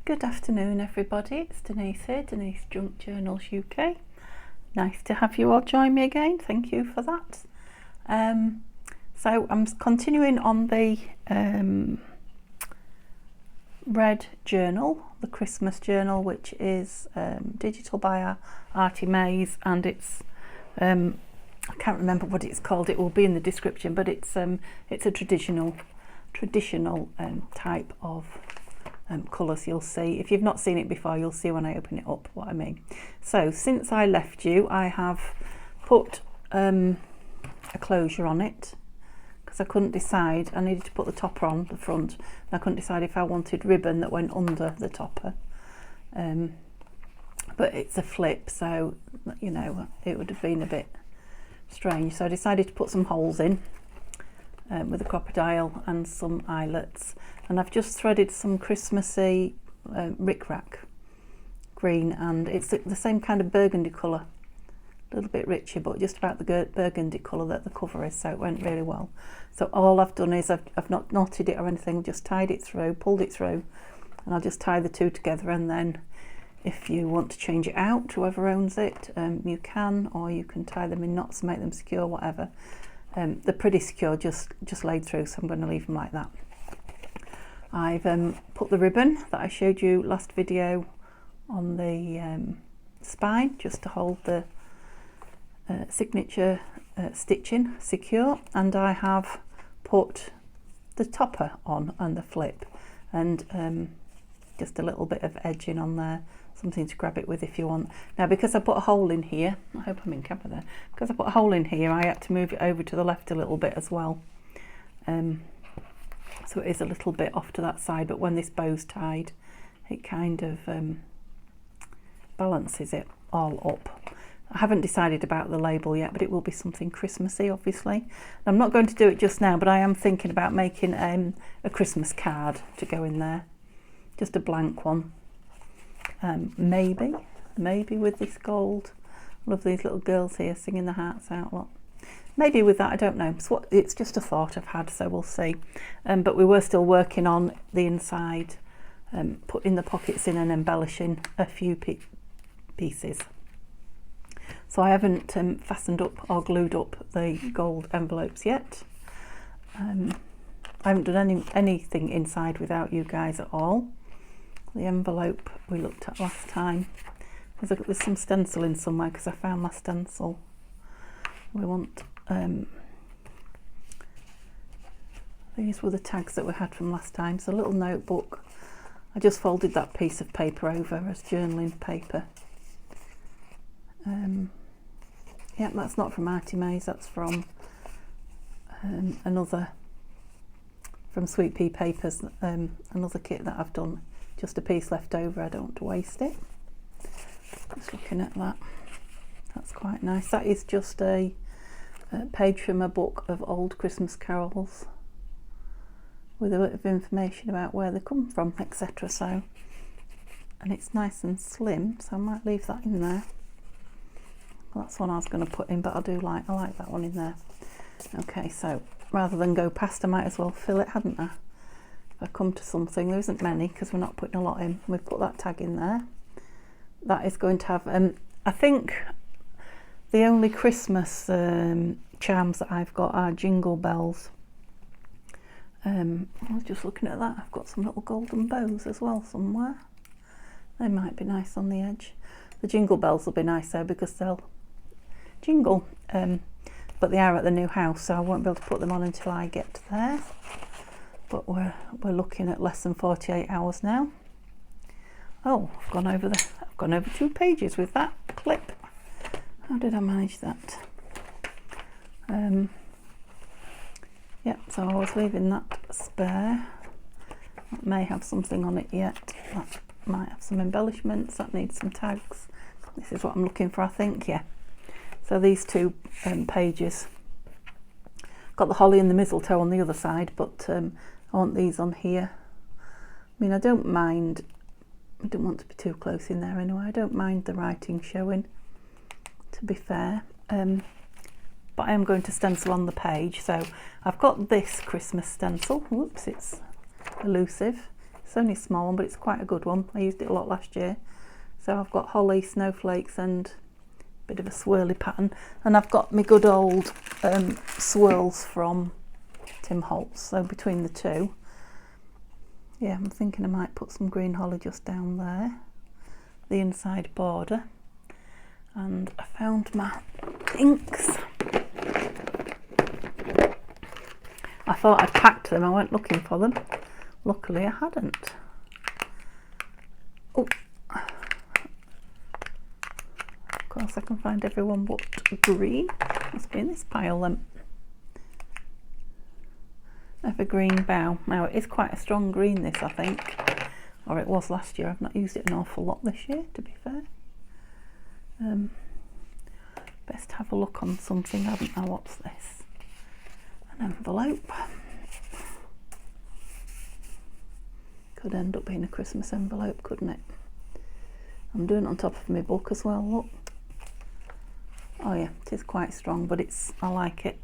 Good afternoon everybody, it's Denise here, Denise Junk Journals UK. Nice to have you all join me again, thank you for that. So I'm continuing on the red journal, the Christmas journal, which is digital by Artymaze, and it's I can't remember what it's called, it will be in the description, but it's a traditional type of colours. You'll see, if you've not seen it before, you'll see when I open it up what I mean. So since I left you, I have put a closure on it because I couldn't decide. I needed to put the topper on the front and I couldn't decide if I wanted ribbon that went under the topper, but it's a flip, so you know it would have been a bit strange, so I decided to put some holes in with a crocodile and some eyelets, and I've just threaded some Christmassy rickrack green, and it's the same kind of burgundy colour, a little bit richer, but just about the burgundy colour that the cover is, so it went really well. So all I've done is I've not knotted it or anything, just tied it through, pulled it through, and I'll just tie the two together, and then if you want to change it out, whoever owns it, you can, or you can tie them in knots, make them secure, whatever. They're pretty secure, just laid through, so I'm going to leave them like that. I've put the ribbon that I showed you last video on the spine, just to hold the signature stitching secure, and I have put the topper on and the flip, and just a little bit of edging on there, something to grab it with if you want. Now because I put a hole in here, I hope I'm in camera there, because I put a hole in here, I had to move it over to the left a little bit as well, so it is a little bit off to that side, but when this bow's tied it kind of balances it all up. I haven't decided about the label yet, but it will be something Christmassy obviously. I'm not going to do it just now, but I am thinking about making a Christmas card to go in there, just a blank one. Maybe with this gold. I love these little girls here singing the hearts out a lot. Maybe with that, I don't know. It's just a thought I've had, so we'll see. But we were still working on the inside, putting the pockets in and embellishing a few pieces. So I haven't fastened up or glued up the gold envelopes yet. I haven't done anything inside without you guys at all. The envelope we looked at last time, there's some stenciling somewhere because I found my stencil. We want these were the tags that we had from last time, so a little notebook. I just folded that piece of paper over as journaling paper. Yeah, that's not from Artymaze, that's from from Sweet Pea Papers, another kit that I've done. Just a piece left over, I don't want to waste it. Just looking at that, that's quite nice. That is just a page from a book of old Christmas carols with a bit of information about where they come from, etc. So, and it's nice and slim, so I might leave that in there. Well, that's one I was going to put in, but I like that one in there. Okay, so rather than go past, I might as well fill it, hadn't I? If I come to something, there isn't many because we're not putting a lot in. We've put that tag in there. That is going to have, I think the only Christmas charms that I've got are jingle bells. I was just looking at that, I've got some little golden bows as well somewhere. They might be nice on the edge. The jingle bells will be nice though because they'll jingle, but they are at the new house, so I won't be able to put them on until I get there. But we're looking at less than 48 hours now. Oh, I've gone over 2 pages with that clip. How did I manage that? Yeah, so I was leaving that spare. That may have something on it yet. That might have some embellishments. That needs some tags. This is what I'm looking for, I think. Yeah. So these 2 pages. Got the holly and the mistletoe on the other side, but I want these on here. I mean, I don't mind, I don't want to be too close in there anyway. I don't mind the writing showing, to be fair. But I am going to stencil on the page. So I've got this Christmas stencil. Whoops, it's elusive. It's only a small one, but it's quite a good one. I used it a lot last year. So I've got holly, snowflakes and a bit of a swirly pattern. And I've got my good old swirls from Tim Holtz. So between the two, yeah, I'm thinking I might put some green holly just down there, the inside border. And I found my inks. I thought I'd packed them, I went looking for them. Luckily I hadn't. Oh, of course I can find everyone but green. Must be in this pile then. Evergreen Bough. Now it is quite a strong green, this, I think. Or it was last year. I've not used it an awful lot this year, to be fair. Best have a look on something, haven't I? What's this? An envelope. Could end up being a Christmas envelope, couldn't it? I'm doing it on top of my book as well, look. Oh yeah, it is quite strong, but I like it.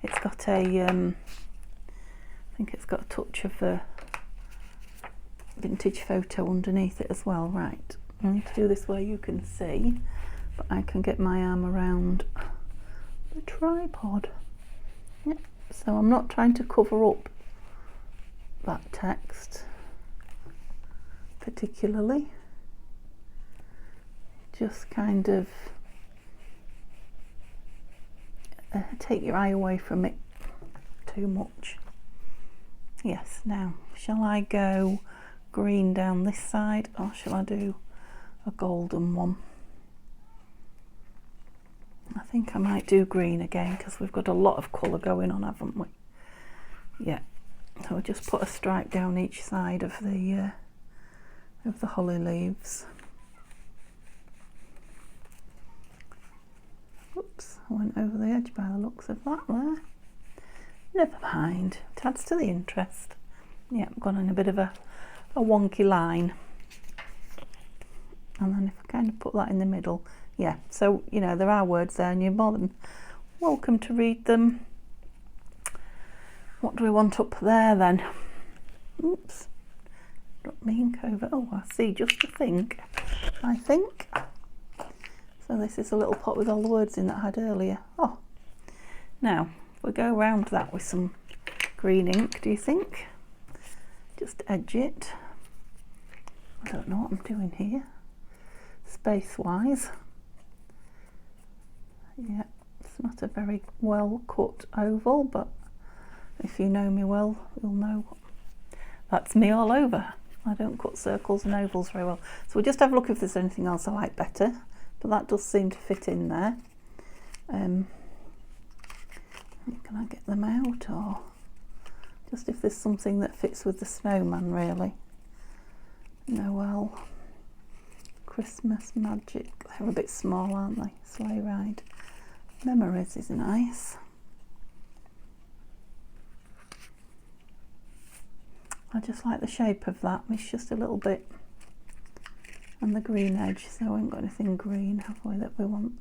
It's got a, I think it's got a touch of a vintage photo underneath it as well. Right, I need to do this where you can see, but I can get my arm around the tripod. Yep. So I'm not trying to cover up that text particularly, just kind of take your eye away from it too much. Yes, now shall I go green down this side or shall I do a golden one? I think I might do green again because we've got a lot of colour going on, haven't we? Yeah, so I'll just put a stripe down each side of the holly leaves. Oops, I went over the edge by the looks of that there. Never mind, it adds to the interest. Yeah, I've gone in a bit of a wonky line. And then if I kind of put that in the middle, yeah, so, you know, there are words there and you're more than welcome to read them. What do we want up there then? Oops, got my ink over. Oh, I see, just to think, I think. So this is a little pot with all the words in that I had earlier. Oh, now we'll go around that with some green ink, do you think? Just edge it. I don't know what I'm doing here, space-wise. Yeah, it's not a very well cut oval, but if you know me well, you'll know that's me all over. I don't cut circles and ovals very well. So we'll just have a look if there's anything else I like better, but that does seem to fit in there. Can I get them out, or just if there's something that fits with the snowman, really? Noel, Christmas Magic, they're a bit small, aren't they? Sleigh Ride, Memories is nice. I just like the shape of that. It's just a little bit, and the green edge, so we haven't got anything green, have we, that we want?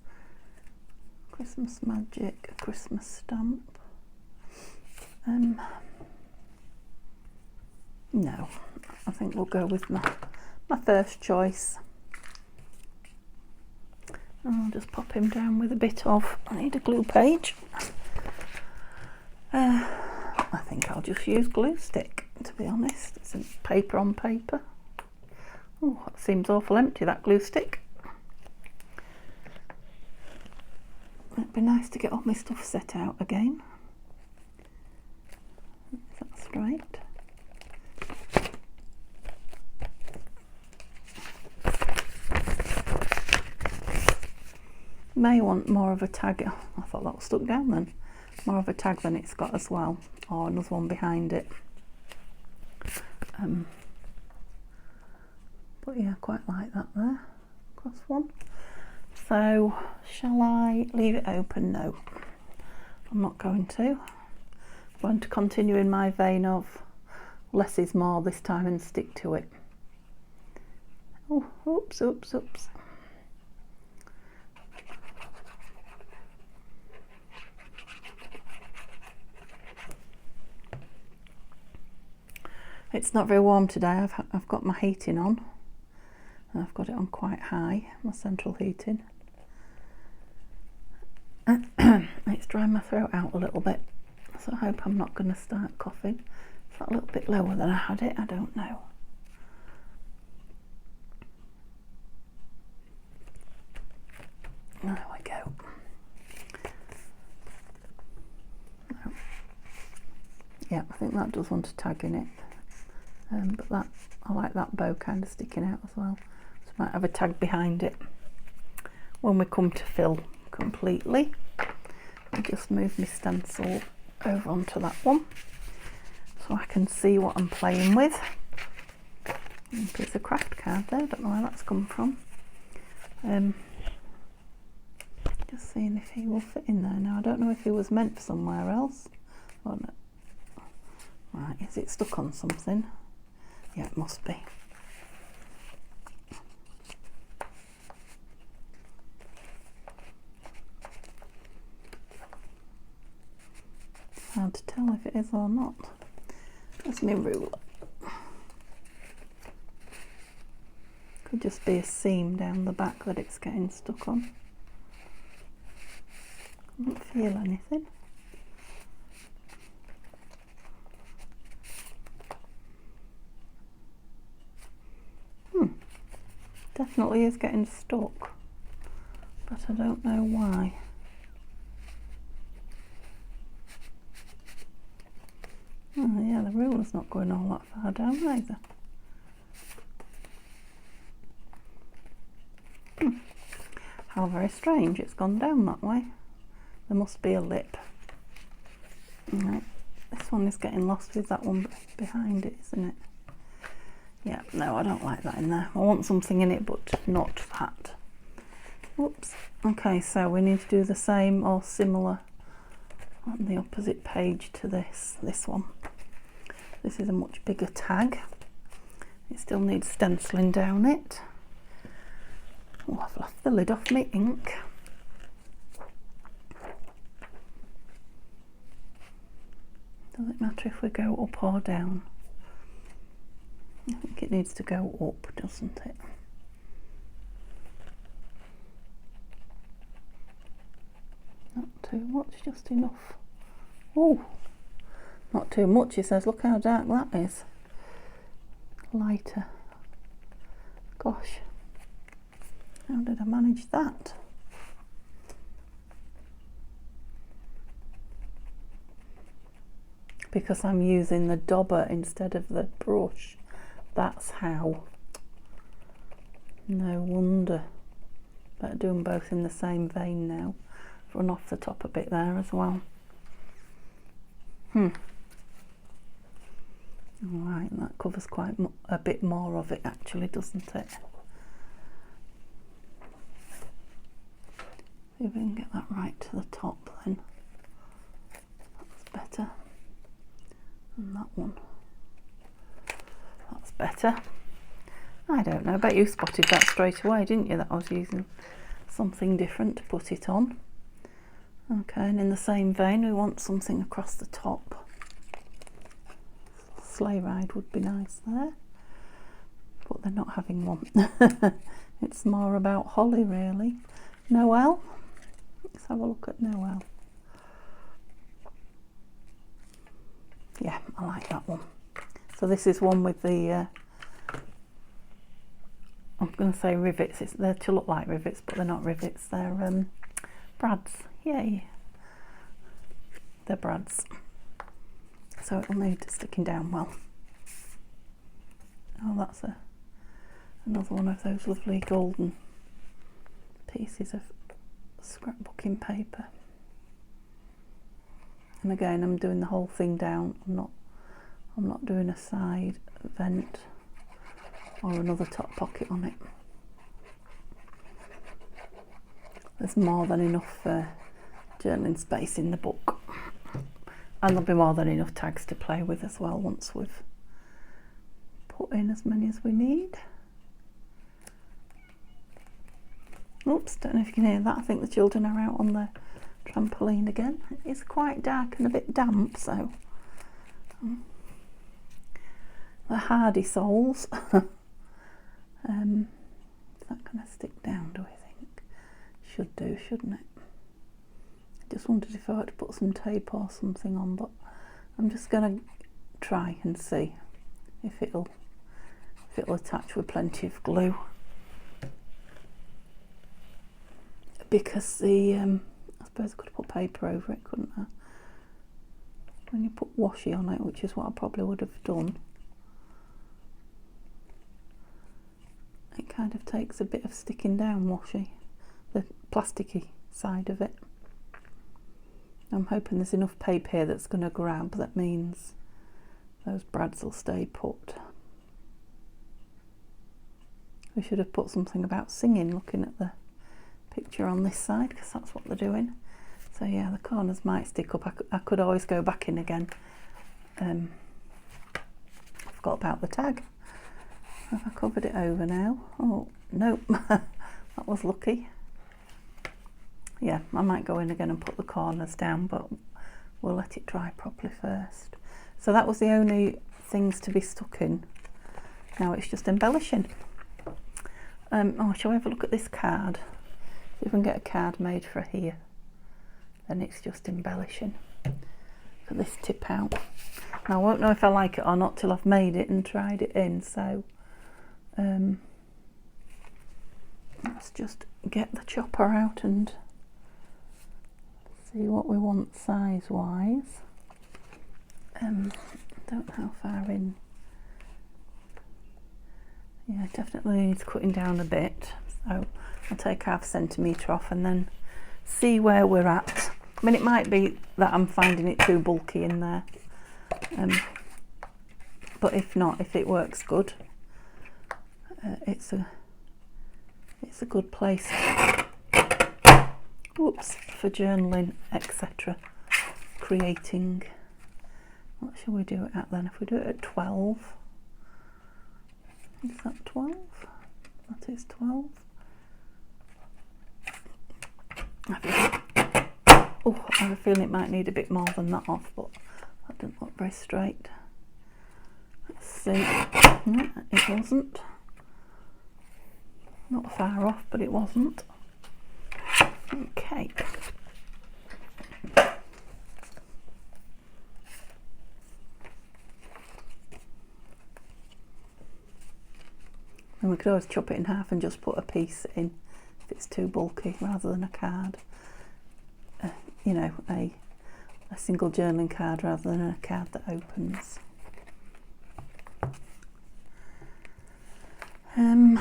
Christmas Magic, a Christmas stamp. No, I think we'll go with my first choice. And I'll just pop him down with a bit of, I need a glue page. I think I'll just use glue stick, to be honest. It's paper on paper. Oh, that seems awful empty, that glue stick. It'd be nice to get all my stuff set out again. Is that straight? May want more of a tag. Oh, I thought that was stuck down then. More of a tag than it's got as well, or another one behind it. But yeah, I quite like that there. Cross one. So, shall I leave it open? No, I'm not going to. I'm going to continue in my vein of less is more this time and stick to it. Oh, oops, oops, oops. It's not very warm today. I've got my heating on. I've got it on quite high, my central heating. It's drying my throat out a little bit, so I hope I'm not going to start coughing. Is that a little bit lower than I had it? I don't know. There we go. Yeah, I think that does want a tag in it. But that, I like that bow kind of sticking out as well. So I might have a tag behind it. When we come to fill completely, I'll just move my stencil over onto that one so I can see what I'm playing with. And a piece of craft card there, don't know where that's come from. Just seeing if he will fit in there now. I don't know if he was meant for somewhere else. Oh, no. Right, is it stuck on something? Yeah, it must be. It's hard to tell if it is or not. There's my ruler. Could just be a seam down the back that it's getting stuck on. I don't feel anything. Definitely is getting stuck, but I don't know why. Oh yeah, the ruler's not going all that far down either. How very strange, it's gone down that way. There must be a lip. Right. This one is getting lost with that one behind it, isn't it? Yeah, no, I don't like that in there. I want something in it, but not that. Whoops. Okay, so we need to do the same or similar on the opposite page to this one. This is a much bigger tag. It still needs stenciling down it. Oh, I've left the lid off my ink. Does it matter if we go up or down? I think it needs to go up, doesn't it? Not too much, just enough. Oh, not too much, he says. Look how dark that is. Lighter. Gosh, how did I manage that? Because I'm using the dauber instead of the brush. That's how. No wonder. Better do them both in the same vein now. Run off the top a bit there as well. Alright, that covers quite a bit more of it actually, doesn't it? See if we can get that right to the top then. That's better. And that one. That's better. I don't know, I bet you spotted that straight away, didn't you, that I was using something different to put it on. Okay, and in the same vein we want something across the top. Sleigh ride would be nice there, but they're not having one. It's more about holly really. Noel, let's have a look at Noel. Yeah, I like that one. So this is one with the, I'm going to say rivets. They're to look like rivets, but they're not rivets. They're brads. Yay. They're brads. So it'll need sticking down well. Oh, that's another one of those lovely golden pieces of scrapbooking paper. And again, I'm doing the whole thing down. I'm not doing a side vent or another top pocket on it. There's more than enough journaling space in the book, and there'll be more than enough tags to play with as well once we've put in as many as we need. Oops, don't know if you can hear that. I think the children are out on the trampoline again. It's quite dark and a bit damp, so the hardy souls. Is that going to stick down, do we think? Should do, shouldn't it? I just wondered if I had to put some tape or something on, but I'm just going to try and see if it'll attach with plenty of glue. Because I suppose I could have put paper over it, couldn't I? When you put washi on it, which is what I probably would have done, it kind of takes a bit of sticking down washi, the plasticky side of it. I'm hoping there's enough paper here that's going to grab. That means those brads will stay put. We should have put something about singing, looking at the picture on this side, because that's what they're doing. So yeah, the corners might stick up. I could always go back in again. I forgot about the tag. Have I covered it over now? Oh, nope. That was lucky. Yeah, I might go in again and put the corners down, but we'll let it dry properly first. So that was the only things to be stuck in. Now it's just embellishing. Oh, shall we have a look at this card? See if we can get a card made for here. Then it's just embellishing. Put this tip out. Now, I won't know if I like it or not till I've made it and tried it in, so let's just get the chopper out and see what we want size wise. Don't know how far in. Yeah, definitely needs cutting down a bit, so I'll take 1/2 centimetre off and then see where we're at. I mean, it might be that I'm finding it too bulky in there, but if not, if it works good, it's a good place, whoops, for journaling, etc. Creating. What shall we do it at then? If we do it at 12, is that 12? That is 12. Oh, I have a feeling it might need a bit more than that off, but that didn't look very straight. Let's see. No, it wasn't. Not far off, but it wasn't. Okay. And we could always chop it in half and just put a piece in if it's too bulky, rather than a card. You know, a single journaling card rather than a card that opens. I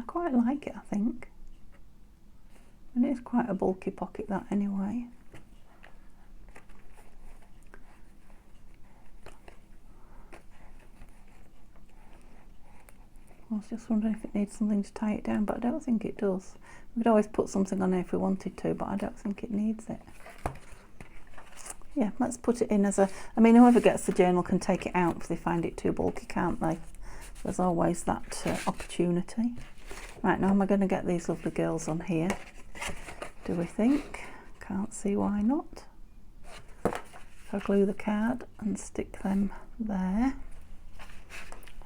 quite like it, I think. And it's quite a bulky pocket, that, anyway. I was just wondering if it needs something to tie it down, but I don't think it does. We could always put something on there if we wanted to, but I don't think it needs it. Yeah, let's put it in as a... I mean, whoever gets the journal can take it out if they find it too bulky, can't they? There's always that opportunity. Right, now am I going to get these lovely girls on here? Do we think? Can't see why not. I'll glue the card and stick them there.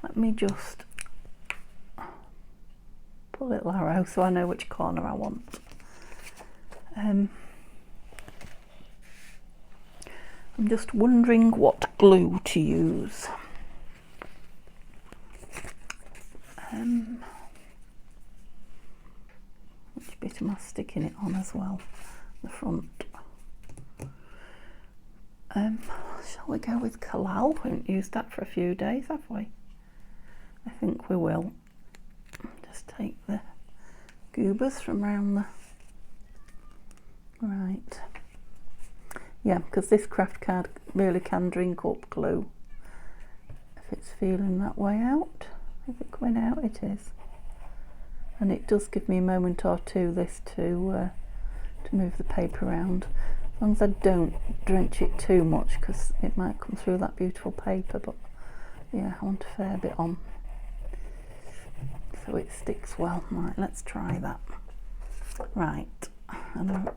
Let me just put a little arrow so I know which corner I want. I'm just wondering what glue to use. Which bit am I sticking it on as well? The front. Shall we go with Kalal? We haven't used that for a few days, have we? I think we will. Just take the goobers from round the... Right. Yeah, because this craft card really can drink up glue. If it's feeling that way out. Is it coming out? It is. And it does give me a moment or two, this, to move the paper around. As long as I don't drench it too much, because it might come through that beautiful paper, but yeah, I want a fair bit on so it sticks well. Right, let's try that. Right, and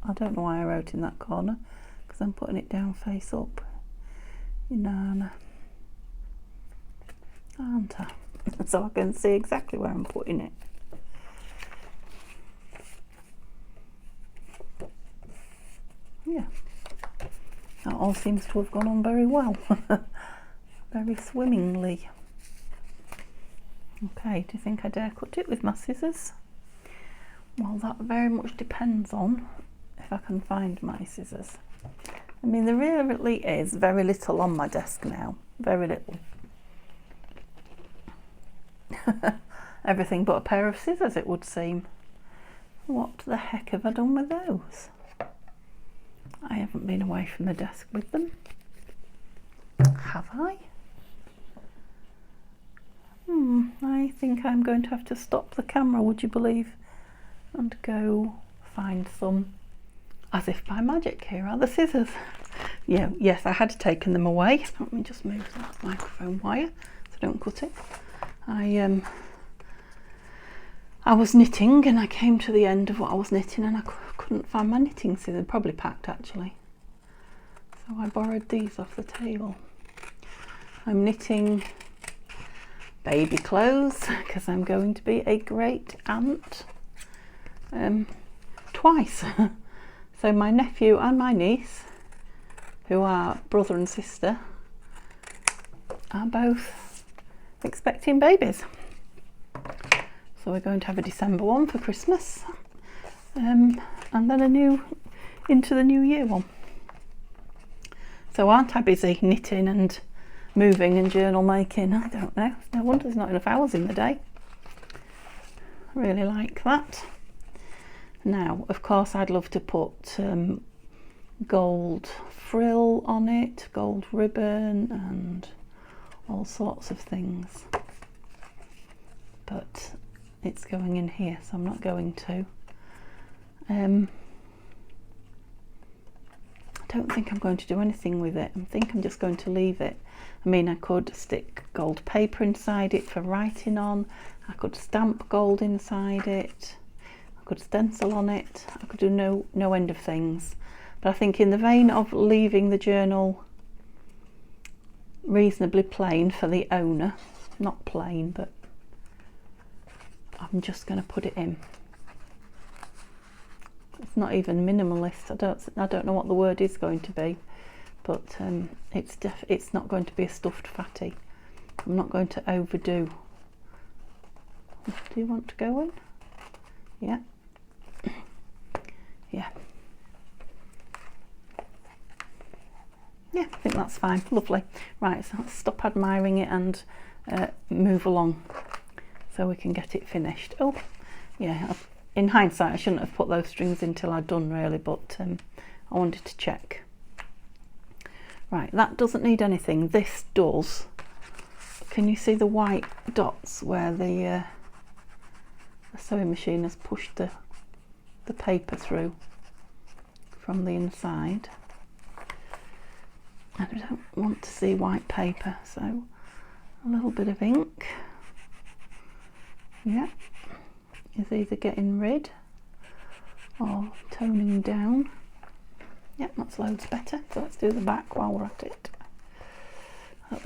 I don't know why I wrote in that corner, because I'm putting it down face up. Inanna, aren't I? So I can see exactly where I'm putting it. Yeah, that all seems to have gone on very well. Very swimmingly. Okay, do you think I dare cut it with my scissors? Well, that very much depends on if I can find my scissors. I mean, there really is very little on my desk now. Very little. Everything but a pair of scissors, it would seem. What the heck have I done with those? I haven't been away from the desk with them. Have I? I think I'm going to have to stop the camera, would you believe, and go find some. As if by magic, here are the scissors. Yeah, yes, I had taken them away. Let me just move that microphone wire so I don't cut it. I was knitting and I came to the end of what I was knitting and I couldn't find my knitting scissors. Probably packed actually. So I borrowed these off the table. I'm knitting baby clothes because I'm going to be a great aunt twice. So my nephew and my niece, who are brother and sister, are both expecting babies. So we're going to have a December one for Christmas, and then into the new year one. So aren't I busy knitting and moving and journal making? I don't know. No wonder there's not enough hours in the day. I really like that. Now, of course, I'd love to put gold frill on it, gold ribbon and all sorts of things. But it's going in here, so I'm not going to. I don't think I'm going to do anything with it. I think I'm just going to leave it. I mean, I could stick gold paper inside it for writing on. I could stamp gold inside it. I could stencil on it. I could do no end of things. But I think in the vein of leaving the journal reasonably plain for the owner, not plain, but I'm just going to put it in. It's not even minimalist. I don't know what the word is going to be, but it's not going to be a stuffed fatty. I'm not going to overdo. Do you want to go in? Yeah. Yeah. Yeah, I think that's fine. Lovely. Right, so let's stop admiring it and move along so we can get it finished. Oh, yeah. In hindsight, I shouldn't have put those strings in till I'd done really, but I wanted to check. Right, that doesn't need anything. This does. Can you see the white dots where the sewing machine has pushed the paper through from the inside? I don't want to see white paper, so a little bit of ink. Yeah. Is either getting rid or toning down. Yep, that's loads better. So let's do the back while we're at it.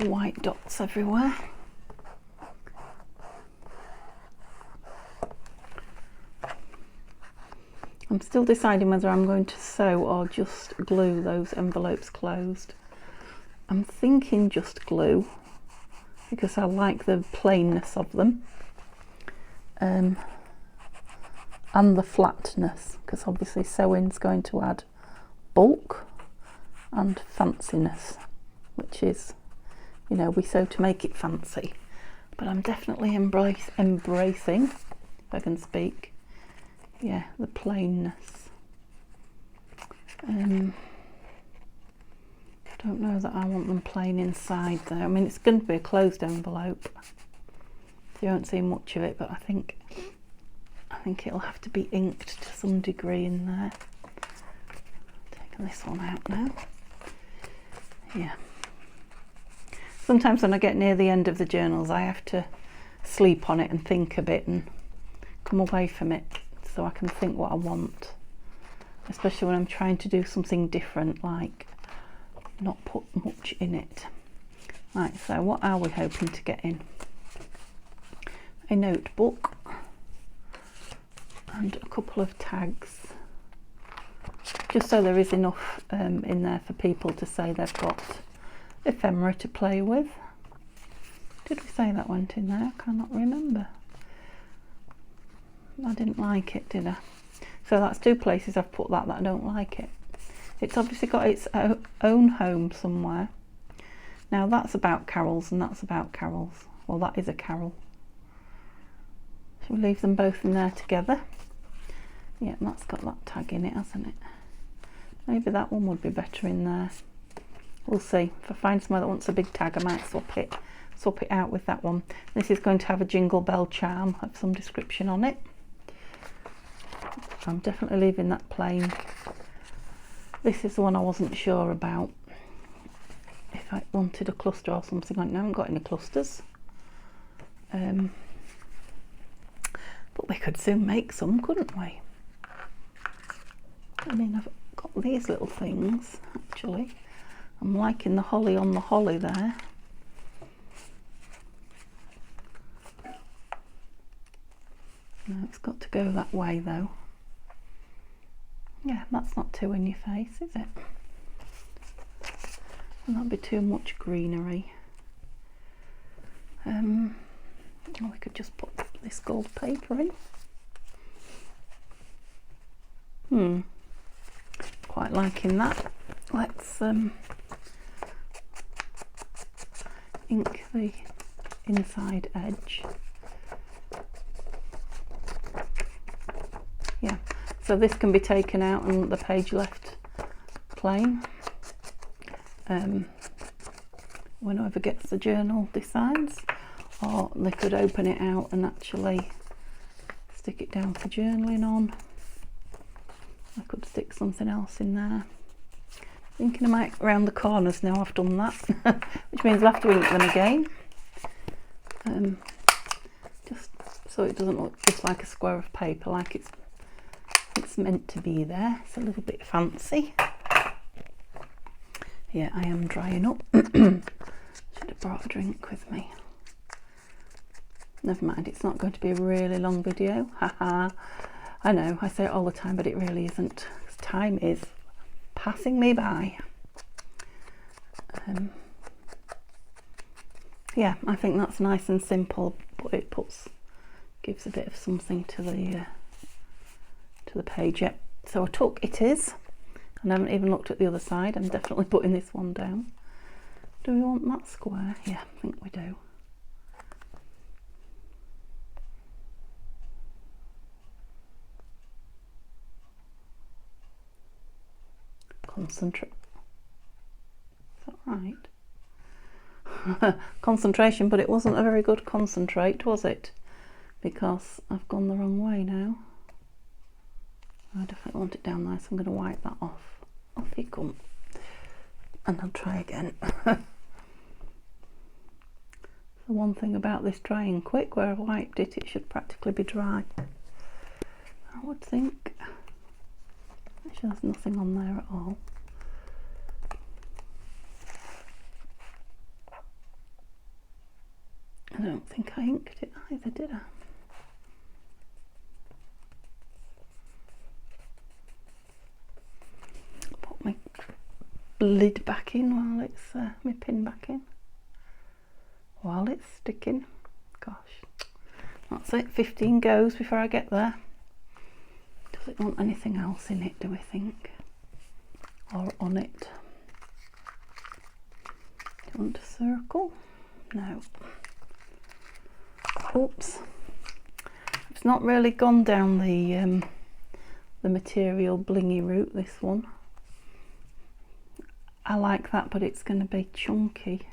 White dots everywhere. I'm still deciding whether I'm going to sew or just glue those envelopes closed. I'm thinking just glue because I like the plainness of them. And the flatness, because obviously sewing's going to add bulk and fanciness, which is, you know, we sew to make it fancy. But I'm definitely embracing, if I can speak, yeah, the plainness. I don't know that I want them plain inside though. I mean, it's going to be a closed envelope, so you won't see much of it, but I think it'll have to be inked to some degree in there. Taking this one out now. Yeah. Sometimes when I get near the end of the journals, I have to sleep on it and think a bit and come away from it so I can think what I want. Especially when I'm trying to do something different, like not put much in it. Right, so what are we hoping to get in? A notebook and a couple of tags, just so there is enough in there for people to say they've got ephemera to play with. Did we say that went in there? I cannot remember. I didn't like it, did I? So that's two places I've put that I don't like it. It's obviously got its own home somewhere. Now that's about carols and that's about carols. Well, that is a carol. Shall we leave them both in there together? Yeah, that's got that tag in it, hasn't it? Maybe that one would be better in there. We'll see. If I find somewhere that wants a big tag, I might swap it out with that one. This is going to have a jingle bell charm of some description on it. I'm definitely leaving that plain. This is the one I wasn't sure about, if I wanted a cluster or something. I haven't got any clusters, but we could soon make some, couldn't we? I mean, I've got these little things actually. I'm liking the holly on the holly there. No, it's got to go that way though. Yeah, that's not too in your face, is it? Will that be too much greenery? We could just put this gold paper in. Quite liking that. Let's ink the inside edge. Yeah, so this can be taken out and the page left plain. When whoever gets the journal decides, or they could open it out and actually stick it down for journaling on. I could stick something else in there. Thinking I might round the corners now I've done that, which means I'll have to ink them again. Just so it doesn't look just like a square of paper, like it's meant to be there. It's a little bit fancy. Yeah, I am drying up. Should have brought a drink with me. Never mind, it's not going to be a really long video. Haha. I know, I say it all the time, but it really isn't. Time is passing me by. Yeah, I think that's nice and simple, but it gives a bit of something to the page. Yep. So I took it is, and I haven't even looked at the other side. I'm definitely putting this one down. Do we want that square? Yeah, I think we do. Concentrate. Is that right? Concentration, but it wasn't a very good concentrate, was it? Because I've gone the wrong way now. I definitely want it down there, so I'm going to wipe that off. Off you come. And I'll try again. The one thing about this drying quick, where I've wiped it, it should practically be dry. I would think. Actually, there's nothing on there at all. I don't think I inked it either, did I? Put my lid back in while it's my pin back in. While it's sticking. Gosh, that's it. 15 goes before I get there. Does it want anything else in it, do we think? Or on it? Do you want a circle? No. Oops. It's not really gone down the material blingy route, this one. I like that, but it's going to be chunky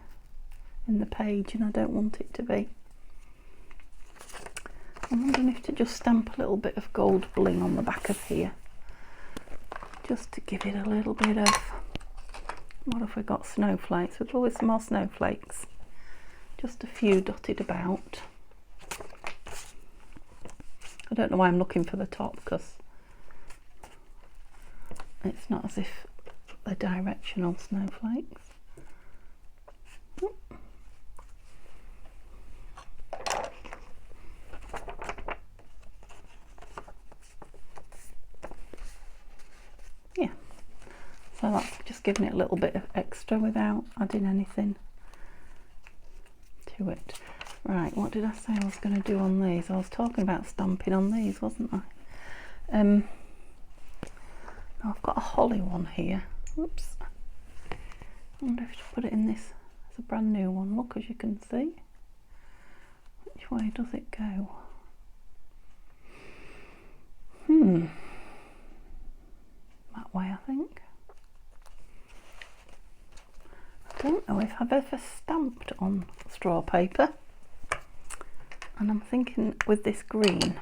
in the page and I don't want it to be. I'm wondering if to just stamp a little bit of gold bling on the back of here, just to give it a little bit of, what have we got, snowflakes? We've always some more snowflakes, just a few dotted about. I don't know why I'm looking for the top, because it's not as if the directional snowflakes. Yeah, so that's just giving it a little bit of extra without adding anything to it. Right, what did I say I was going to do on these? I was talking about stamping on these, wasn't I? I've got a holly one here. Whoops. I wonder if I should put it in this. It's a brand new one. Look, as you can see. Which way does it go? That way, I think. I don't know if I've ever stamped on straw paper. And I'm thinking with this green,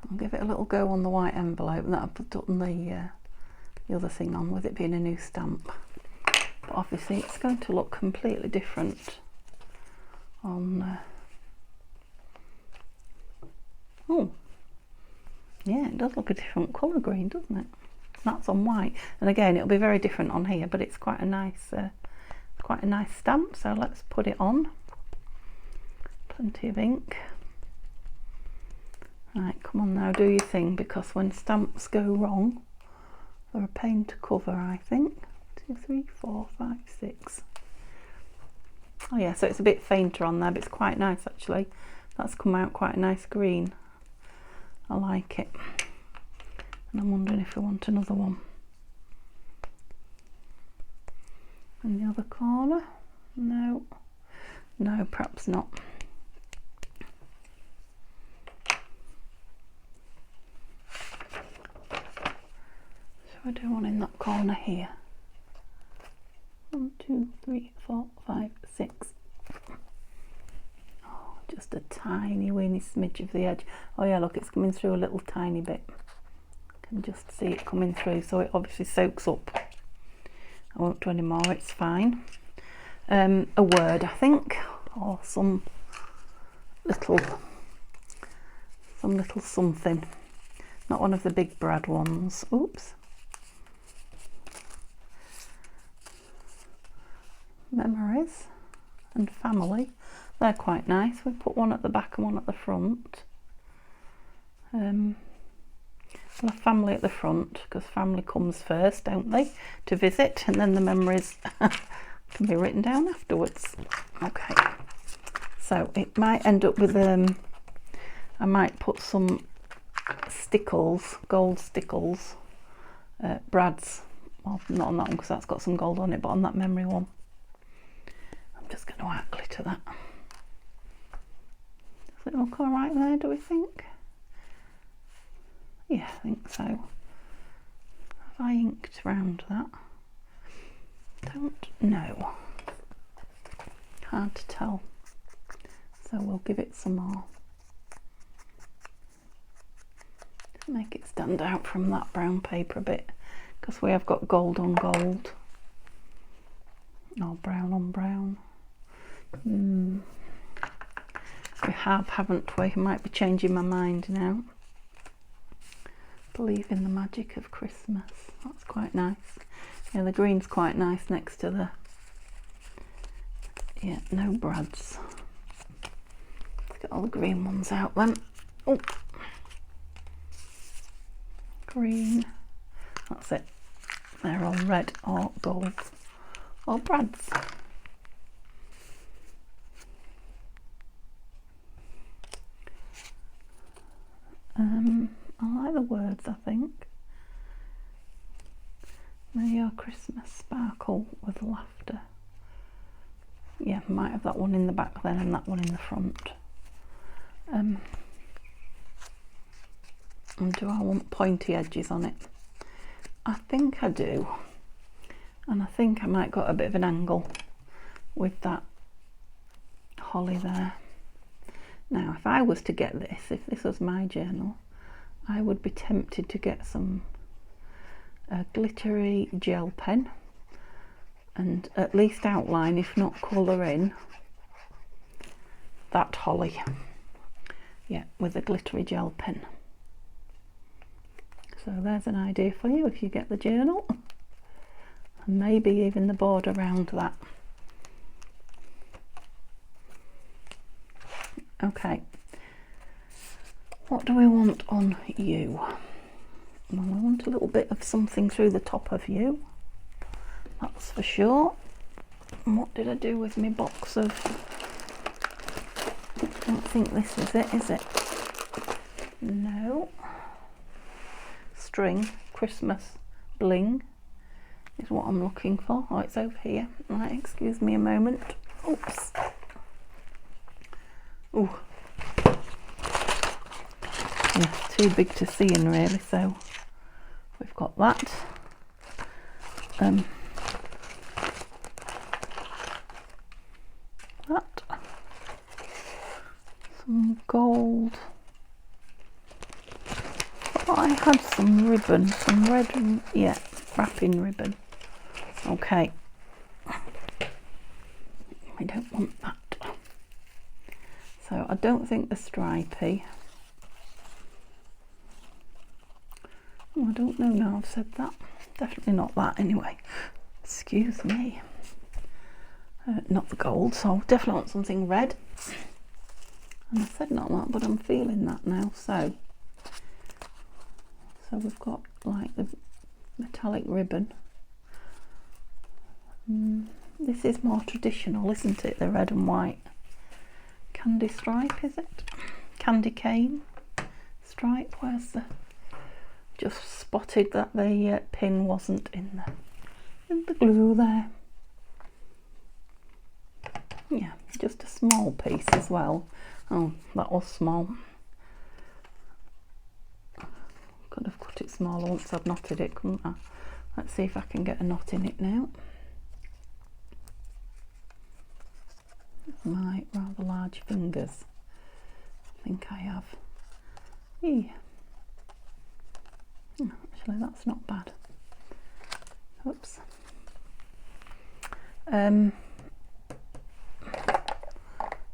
I'll give it a little go on the white envelope that I put on the other thing on, with it being a new stamp. But obviously it's going to look completely different on... oh, yeah, it does look a different colour green, doesn't it? That's on white, and again it'll be very different on here, but it's quite a nice stamp. So let's put it on. Plenty of ink. Right, come on now, do your thing, because when stamps go wrong, they're a pain to cover, I think. 2, 3, 4, 5, 6. Oh yeah, so it's a bit fainter on there, but it's quite nice actually. That's come out quite a nice green. I like it. And I'm wondering if I want another one. In the other corner? No. No, perhaps not. So I do one in that corner here. 1, 2, 3, 4, 5, 6. Oh, just a tiny weeny smidge of the edge. Oh yeah, look, it's coming through a little tiny bit. I can just see it coming through, so it obviously soaks up. I won't do any more, it's fine. A word, I think, or some little something. Not one of the big brad ones. Oops. Memories and family. They're quite nice. We put one at the back and one at the front. The family at the front, because family comes first, don't they, to visit, and then the memories can be written down afterwards. Okay, so it might end up with I might put some stickles, gold stickles, brads, well, not on that one because that's got some gold on it, but on that memory one I'm just going to add glitter that. Does it look all right there, do we think? Yeah, I think so. Have I inked round that? Don't know. Hard to tell. So we'll give it some more. Just make it stand out from that brown paper a bit, because we have got gold on gold. Or brown on brown. We have, haven't we? I might be changing my mind now. Believe in the magic of Christmas. That's quite nice. Yeah, the green's quite nice next to the... yeah, no brads. Let's get all the green ones out then. Oh, green. That's it. They're all red or gold or brads. I like the words, I think. May your Christmas sparkle with laughter. Yeah, might have that one in the back then and that one in the front. And do I want pointy edges on it? I think I do. And I think I might got a bit of an angle with that holly there. Now, if I was to get this, if this was my journal, I would be tempted to get some glittery gel pen and at least outline, if not colour in, that holly. Yeah, with a glittery gel pen. So there's an idea for you if you get the journal, and maybe even the board around that. Okay, what do we want on you? Well, we want a little bit of something through the top of you, that's for sure. And what did I do with my box of, I don't think this is it, is it? No. String, Christmas bling is what I'm looking for. Oh, it's over here. Right, excuse me a moment. Oops. Ooh. Yeah, too big to see in really, so we've got that. That. Some gold. Oh, I had some ribbon, some red, yeah, wrapping ribbon. Okay. We don't want that. So I don't think the stripy. Oh, I don't know now I've said that. Definitely not that anyway. Excuse me. Not the gold, so definitely want something red. And I said not that, but I'm feeling that now. So we've got like the metallic ribbon. This is more traditional, isn't it? The red and white. Candy stripe, is it? Candy cane stripe. Where's the... Just spotted that the pin wasn't in the glue there. Yeah, just a small piece as well. Oh, that was small. Could have cut it smaller once I'd knotted it, couldn't I? Let's see if I can get a knot in it now. My rather large fingers. I think I have. Yeah. Actually, that's not bad. Oops.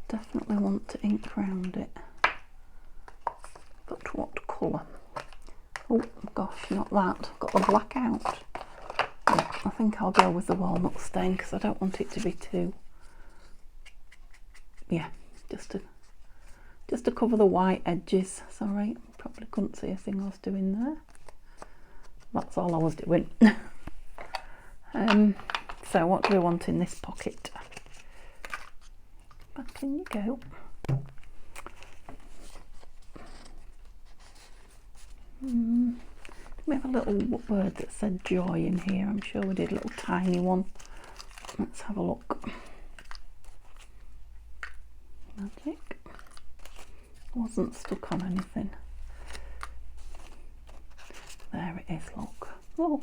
Definitely want to ink round it. But what colour? Oh gosh, not that. I've got the black out. Yeah, I think I'll go with the walnut stain because I don't want it to be too... Yeah, just to cover the white edges. Sorry, probably couldn't see a thing I was doing there. That's all I was doing. So what do we want in this pocket? Back in you go. We have a little word that said joy in here. I'm sure we did a little tiny one. Let's have a look. Magic. Wasn't stuck on anything. There it is, look. Oh.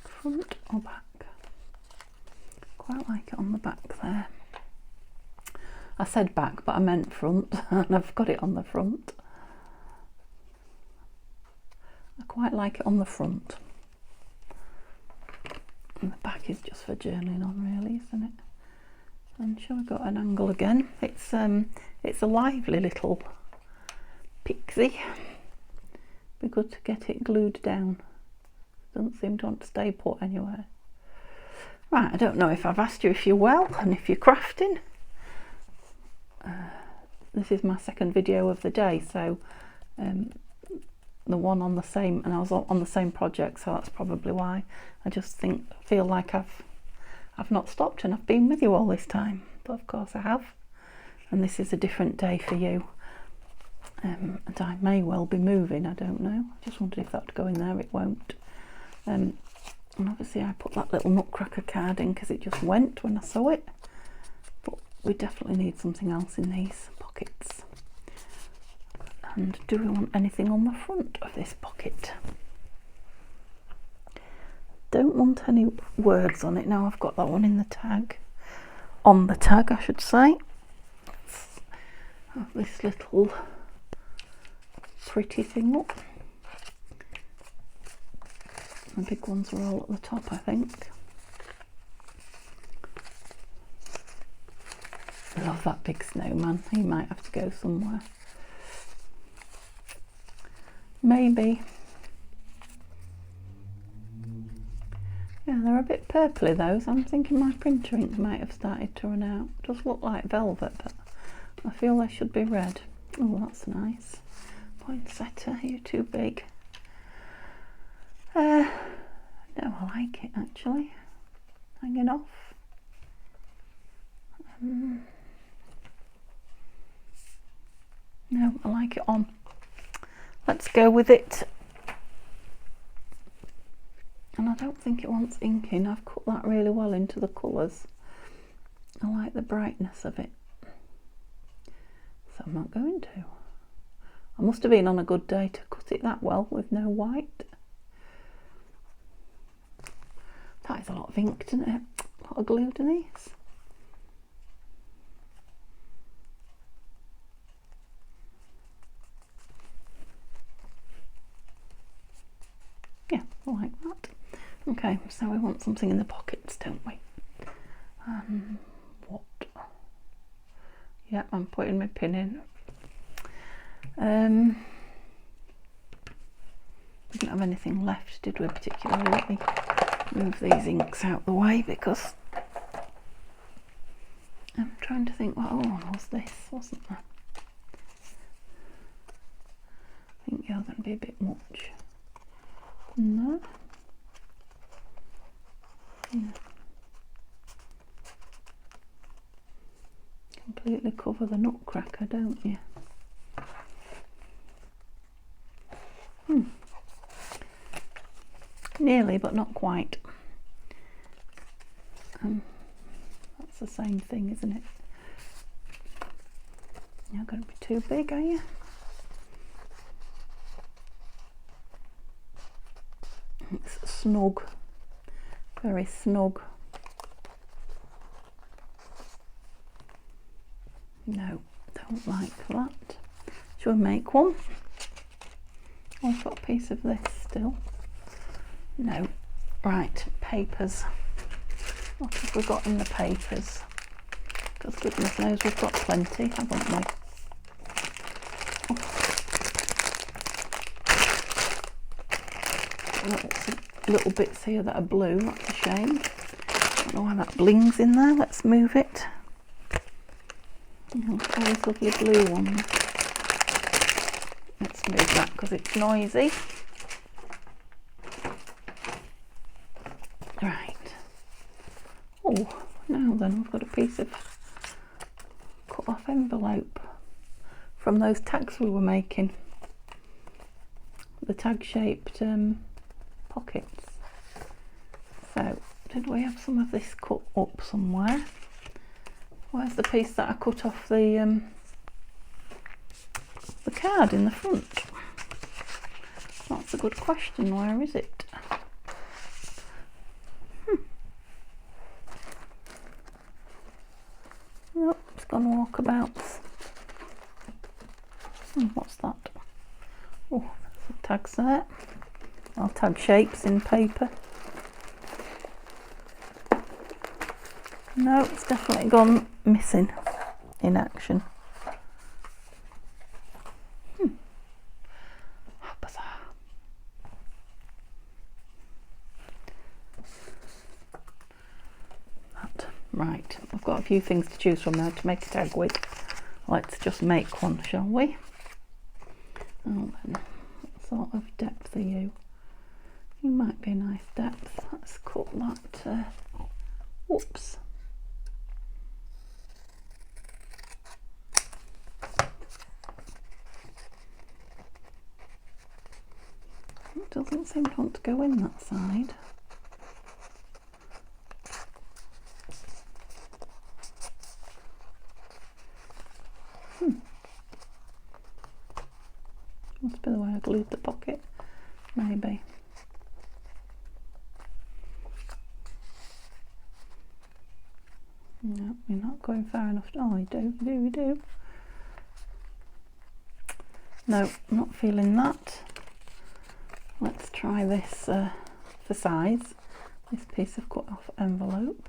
Front or back? Quite like it on the back there. I said back, but I meant front, and I've got it on the front. I quite like it on the front. And the back is just for journaling on, really, isn't it? And shall we got an angle again? It's a lively little pixie. Be good to get it glued down. Doesn't seem to want to stay put anywhere. Right, I don't know if I've asked you if you're well and if you're crafting. This is my second video of the day, so the one on the same, and I was on the same project, so that's probably why. I just feel like I've not stopped and I've been with you all this time, but of course I have, and this is a different day for you. And I may well be moving, I don't know. I just wondered if that would go in there. It won't. And obviously I put that little nutcracker card in because it just went when I saw it, but we definitely need something else in these pockets. And do we want anything on the front of this pocket? Don't want any words on it. Now I've got that one in the tag, on the tag I should say. Have this little pretty thing up. The big ones are all at the top, I think. I love that big snowman. He might have to go somewhere. Maybe. Yeah, they're a bit purpley those. I'm thinking my printer ink might have started to run out. It does look like velvet, but I feel they should be red. Oh, that's nice. Poinsettia, you're too big. No, I like it actually. Hanging off. No, I like it on. Let's go with it. And I don't think it wants inking. I've cut that really well into the colours. I like the brightness of it. So I'm not going to. I must have been on a good day to cut it that well with no white. That is a lot of ink, isn't it? A lot of glue, Denise. Yeah, I like that. Okay, so we want something in the pockets, don't we? What? Yeah, I'm putting my pin in. We didn't have anything left, did we, particularly? Let me move these inks out the way because I'm trying to think what other one was this, wasn't there? I think you're going to be a bit much. No. Yeah. Completely cover the nutcracker, don't you? Nearly, but not quite. That's the same thing, isn't it? You're going to be too big, are you? It's snug, very snug. No, don't like that. Shall we make one? Oh, I've got a piece of this still. No. Right, papers. What have we got in the papers? Because goodness knows we've got plenty, haven't we? Little bits here that are blue, that's a shame. I don't know why that blings in there. Let's move it. Oh, all these lovely blue ones. Let's move that because it's noisy. Right. Oh, now then we've got a piece of cut off envelope from those tags we were making. The tag shaped pockets. So, did we have some of this cut up somewhere? Where's the piece that I cut off the card in the front? That's a good question. Where is it? Nope, it's gone walkabouts. What's that? Oh, some tags there. I'll tag shapes in paper. No, it's definitely gone missing in action. How bizarre. That. Right, I've got a few things to choose from now to make a tag with. Let's just make one, shall we? Oh, then, what sort of depth are you? You might be a nice depth. Let's cut that. Whoops. It doesn't seem to want to go in that side. Must be the way I glued the pocket, maybe. No, you're not going far enough. Oh, you do. No, not feeling that. Let's try this for size, this piece of cut off envelope.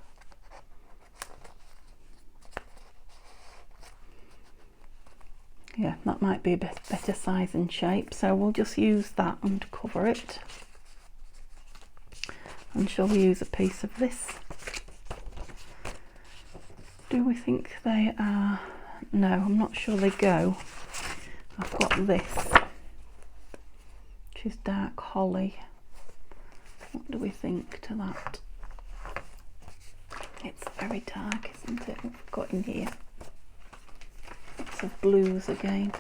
Yeah, that might be a bit better size and shape, so we'll just use that and cover it. And shall we use a piece of this? Do we think they are? No, I'm not sure they go. I've got this, which is dark holly. What do we think to that? It's very dark, isn't it? What we've got in here. Lots of blues again.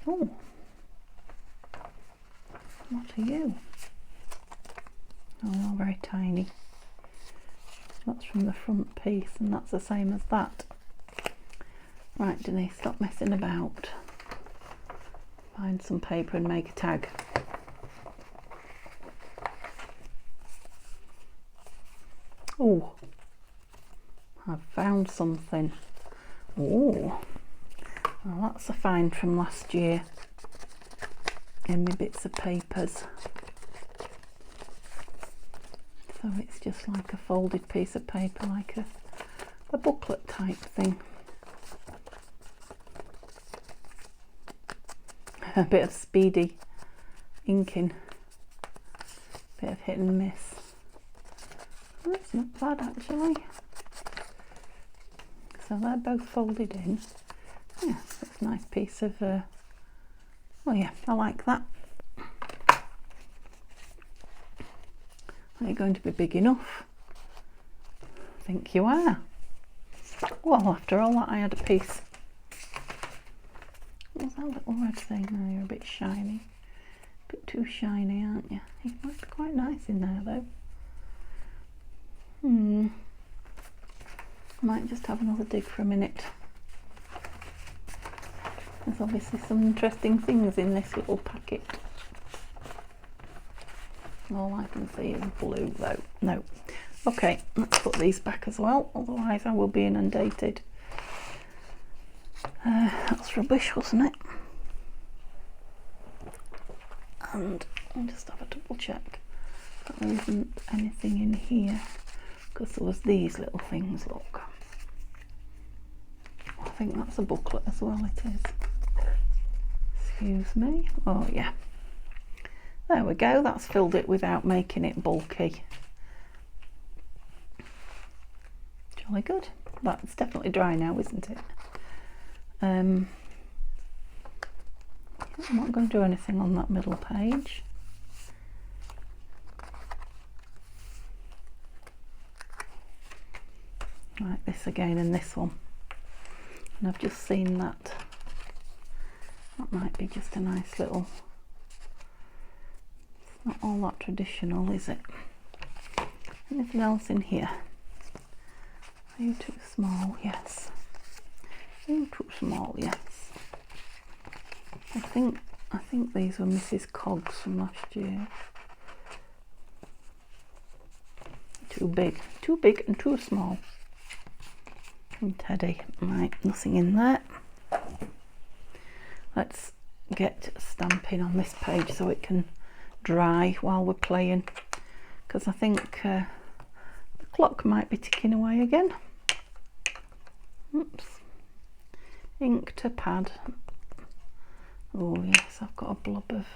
Oh, what are you? Oh, they're very tiny. That's from the front piece, and that's the same as that. Right, Denise, stop messing about. Find some paper and make a tag. Oh, I've found something. Oh, well, that's a find from last year in my bits of papers. So it's just like a folded piece of paper, like a booklet type thing. A bit of speedy inking, bit of hit and miss. That's not bad actually. So they're both folded in. Yeah, that's a nice piece of, well yeah, I like that. Are you going to be big enough? I think you are. Well, after all that I had a piece. What's that little red thing? Oh, you're a bit shiny. A bit too shiny, aren't you? You might be quite nice in there though. Might just have another dig for a minute. There's obviously some interesting things in this little packet. All I can see is blue though. No. Okay, let's put these back as well, otherwise I will be inundated. That's rubbish, wasn't it? And I'll just have a double check that there isn't anything in here, because there was these little things, look. I think that's a booklet as well, it is. Excuse me. Oh yeah. There we go, that's filled it without making it bulky. Jolly good. That's definitely dry now, isn't it? I'm not going to do anything on that middle page. Like this again and this one. And I've just seen that. That might be just a nice little... It's not all that traditional, is it? Anything else in here? Are you too small? Yes. Are you too small? Yes. I think these were Mrs. Coggs from last year. Too big and too small. And Teddy. Right, nothing in there. Let's get stamping on this page so it can dry while we're playing, because I think the clock might be ticking away again. Oops. Ink to pad. Oh yes, I've got a blob of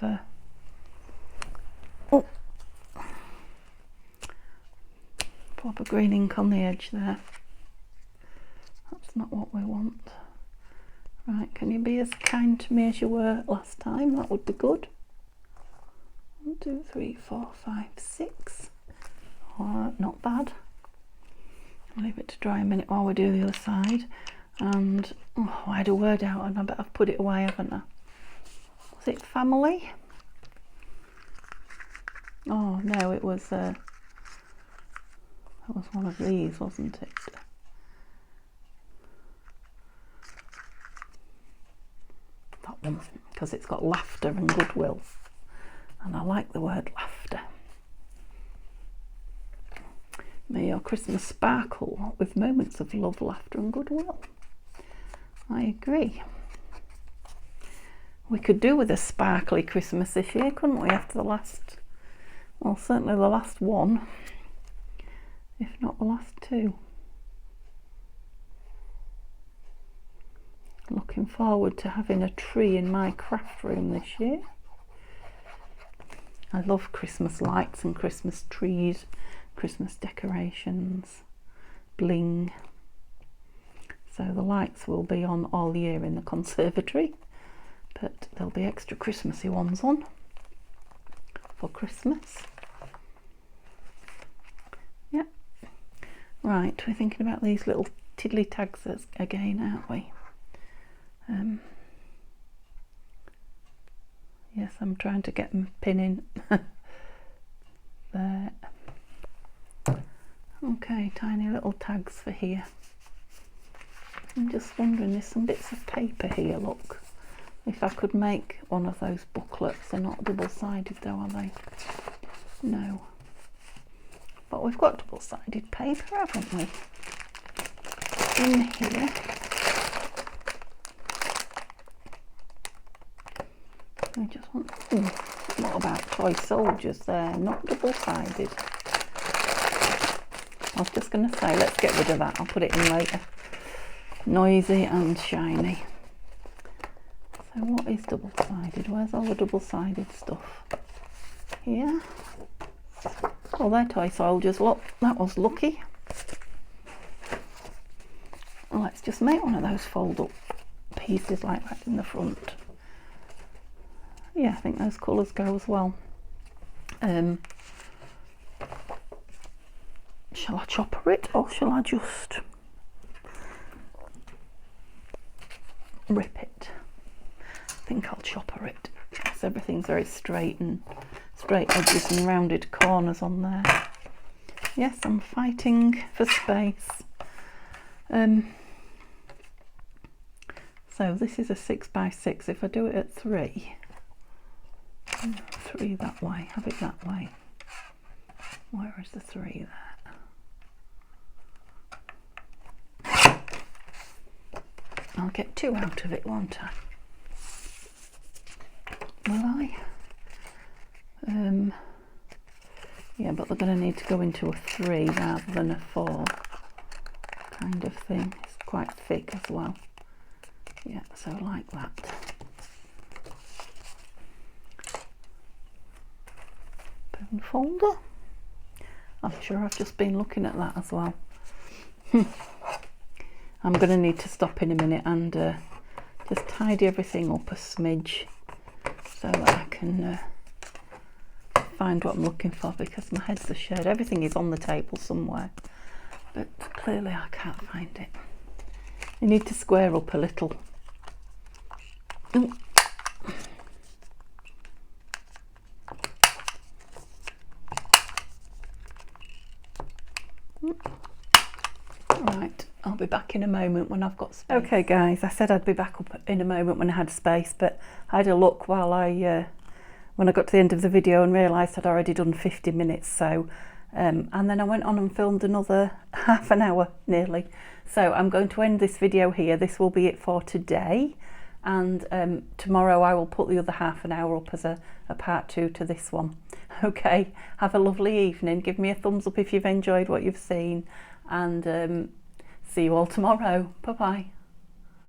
blob of green ink on the edge there. That's not what we want. Right, can you be as kind to me as you were last time? That would be good. 1, 2, 3, 4, 5, 6. Oh, not bad. I'll leave it to dry a minute while we do the other side. And oh, I had a word out and I bet I've put it away, haven't I? Was it family? Oh no, it was one of these, wasn't it? That one, because it's got laughter and goodwill, and I like the word laughter. May your Christmas sparkle with moments of love, laughter and goodwill. I agree. We could do with a sparkly Christmas this year, couldn't we, after the last, well, certainly the last one, if not the last two. Looking forward to having a tree in my craft room this year. I love Christmas lights and Christmas trees, Christmas decorations, bling. So the lights will be on all year in the conservatory, but there'll be extra Christmassy ones on for Christmas. Yeah. Right, we're thinking about these little tiddly tags again, aren't we? Yes, I'm trying to get them pinning there. Okay, tiny little tags for here. I'm just wondering, there's some bits of paper here, look. If I could make one of those booklets. They're not double-sided though, are they? No. But we've got double-sided paper, haven't we? In here. I just want, what about toy soldiers there? Not double-sided. I was just going to say, let's get rid of that. I'll put it in later. Noisy and shiny. So what is double-sided? Where's all the double-sided stuff? Here. Oh, they're toy soldiers. Look, that was lucky. Let's just make one of those fold-up pieces like that in the front. Yeah, I think those colours go as well. Shall I chopper it, or shall I just rip it? I think I'll chopper it, because everything's very straight edges and rounded corners on there. Yes, I'm fighting for space. So this is a 6x6. If I do it at 3 that way, have it that way. Where is the 3 there? I'll get 2 out of it, won't I? Will I? Yeah, but they're going to need to go into a 3 rather than a 4 kind of thing. It's quite thick as well. Yeah, so like that. Pen folder. I'm sure I've just been looking at that as well. I'm going to need to stop in a minute and just tidy everything up a smidge so that I can find what I'm looking for, because my head's a shed. Everything is on the table somewhere, but clearly I can't find it. You need to square up a little. Ooh. Right, I'll be back in a moment when I've got space. Okay guys, I said I'd be back up in a moment when I had space, but I had a look while when I got to the end of the video and realised I'd already done 50 minutes, so and then I went on and filmed another half an hour nearly. So I'm going to end this video here. This will be it for today, and tomorrow I will put the other half an hour up as a part 2 to this one. Okay, have a lovely evening. Give me a thumbs up if you've enjoyed what you've seen, and see you all tomorrow. Bye bye.